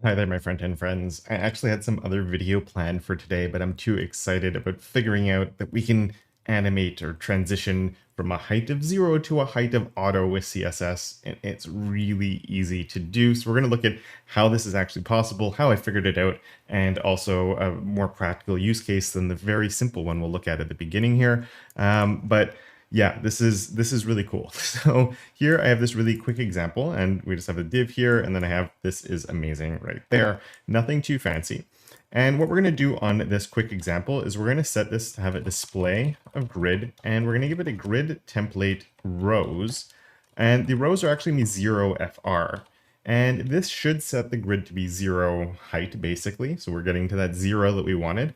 Hi there, my front-end friends. I actually had some other video planned for today, but I'm too excited about figuring out that we can animate or transition from a height of 0 to a height of auto with CSS, and it's really easy to do. So we're going to look at how this is actually possible, how I figured it out, and also a more practical use case than the very simple one we'll look at the beginning here. But yeah, this is really cool. So here I have this really quick example, and we just have a div here, and then I have this is amazing right there. Nothing too fancy. And what we're going to do on this quick example is we're going to set this to have a display of grid, and we're going to give it a grid template rows. And the rows are actually going to be 0 FR. And this should set the grid to be 0 height, basically. So we're getting to that 0 that we wanted.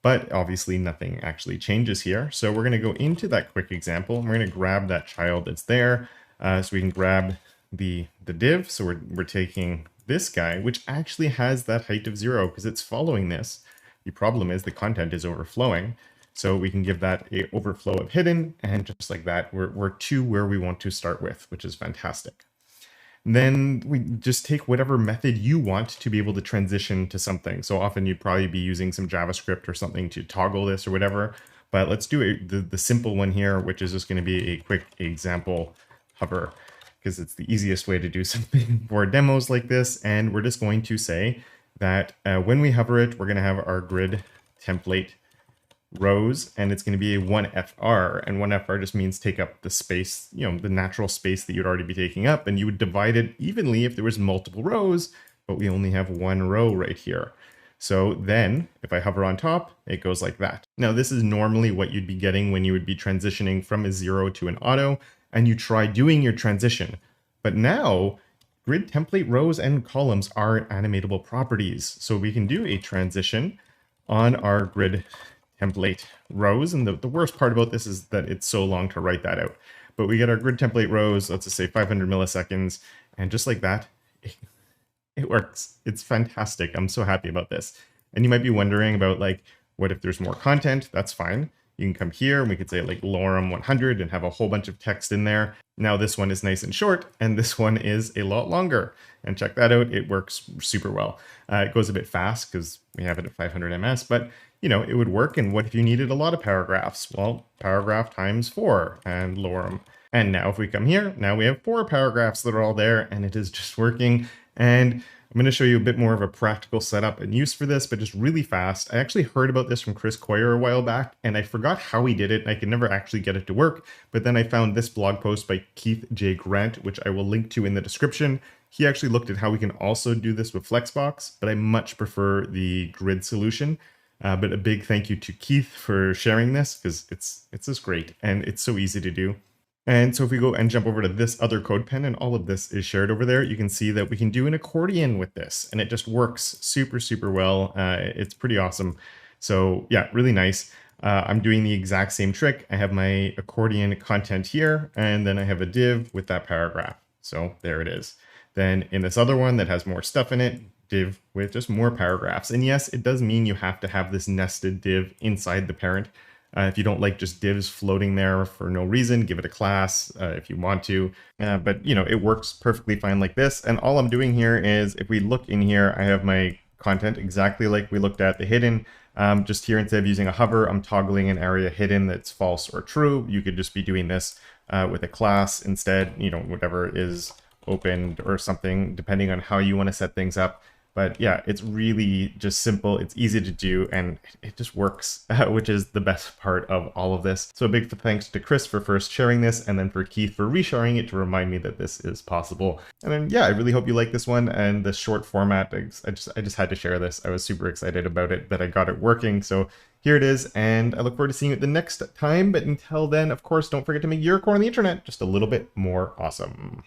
But obviously nothing actually changes here. So we're going to go into that quick example, and we're going to grab that child that's there. So we can grab the div. So we're taking this guy, which actually has that height of 0 because it's following this. The problem is the content is overflowing. So we can give that a overflow of hidden, and just like that, we're to where we want to start with, which is fantastic. Then we just take whatever method you want to be able to transition to something. So often you'd probably be using some JavaScript or something to toggle this or whatever. But let's do the simple one here, which is just going to be a quick example hover, because it's the easiest way to do something for demos like this. And we're just going to say that when we hover it, we're going to have our grid template rows, and it's going to be a 1FR, and 1FR just means take up the space, the natural space that you'd already be taking up, and you would divide it evenly if there was multiple rows, but we only have one row right here. So then if I hover on top, it goes like that. Now this is normally what you'd be getting when you would be transitioning from a 0 to an auto, and you try doing your transition. But now grid template rows and columns are animatable properties. So we can do a transition on our grid template rows, and the worst part about this is that it's so long to write that out. But we get our grid template rows, let's just say 500 milliseconds, and just like that, it works. It's fantastic. I'm so happy about this. And you might be wondering about, like, what if there's more content? That's fine. You can come here and we could say like lorem 100 and have a whole bunch of text in there. Now this one is nice and short, and this one is a lot longer. And check that out. It works super well. It goes a bit fast because we have it at 500 ms, but it would work. And what if you needed a lot of paragraphs? Well, paragraph times 4 and lorem. And now if we come here, now we have 4 paragraphs that are all there, and it is just working. And I'm going to show you a bit more of a practical setup and use for this, but just really fast. I actually heard about this from Chris Coyier a while back, and I forgot how he did it, and I could never actually get it to work. But then I found this blog post by Keith J. Grant, which I will link to in the description. He actually looked at how we can also do this with Flexbox, but I much prefer the grid solution. But a big thank you to Keith for sharing this, because it's just great, and it's so easy to do. And so if we go and jump over to this other CodePen, and all of this is shared over there, you can see that we can do an accordion with this, and it just works super, super well. It's pretty awesome. So yeah, really nice. I'm doing the exact same trick. I have my accordion content here, and then I have a div with that paragraph. So there it is. Then in this other one that has more stuff in it, div with just more paragraphs. And yes, it does mean you have to have this nested div inside the parent. If you don't like just divs floating there for no reason, give it a class if you want to. But it works perfectly fine like this. And all I'm doing here is, if we look in here, I have my content exactly like we looked at the hidden. Just here, instead of using a hover, I'm toggling an area hidden that's false or true. You could just be doing this with a class instead, whatever is opened or something, depending on how you want to set things up. But yeah, it's really just simple, it's easy to do, and it just works, which is the best part of all of this. So a big thanks to Chris for first sharing this, and then for Keith for resharing it to remind me that this is possible. And then yeah, I really hope you like this one and the short format. I just had to share this. I was super excited about it, that I got it working. So here it is, and I look forward to seeing it the next time. But until then, of course, don't forget to make your corner on the internet just a little bit more awesome.